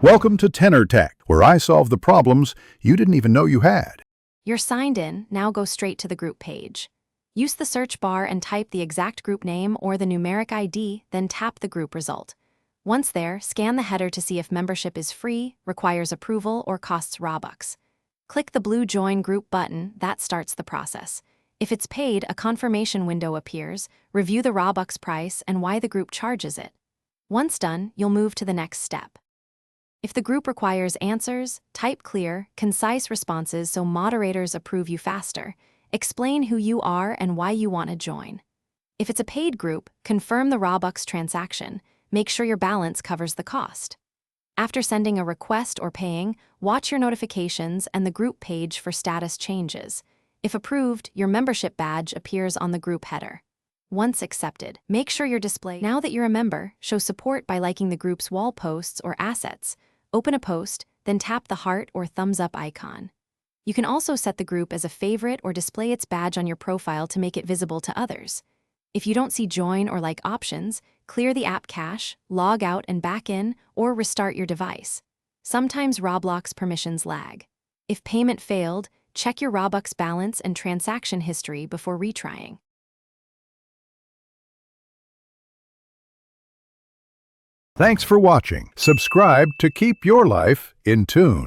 Welcome to Tenor Tech, where I solve the problems you didn't even know you had. You're signed in, now go straight to the group page. Use the search bar and type the exact group name or the numeric ID, then tap the group result. Once there, scan the header to see if membership is free, requires approval, or costs Robux. Click the blue Join Group button, that starts the process. If it's paid, a confirmation window appears, review the Robux price and why the group charges it. Once done, you'll move to the next step. If the group requires answers, type clear, concise responses so moderators approve you faster. Explain who you are and why you want to join. If it's a paid group, confirm the Robux transaction. Make sure your balance covers the cost. After sending a request or paying, watch your notifications and the group page for status changes. If approved, your membership badge appears on the group header. Once accepted, make sure your display. Now that you're a member, show support by liking the group's wall posts or assets. Open a post, then tap the heart or thumbs up icon. You can also set the group as a favorite or display its badge on your profile to make it visible to others. If you don't see join or like options, clear the app cache, log out and back in, or restart your device. Sometimes Roblox permissions lag. If payment failed, check your Robux balance and transaction history before retrying. Thanks for watching. Subscribe to keep your life in tune.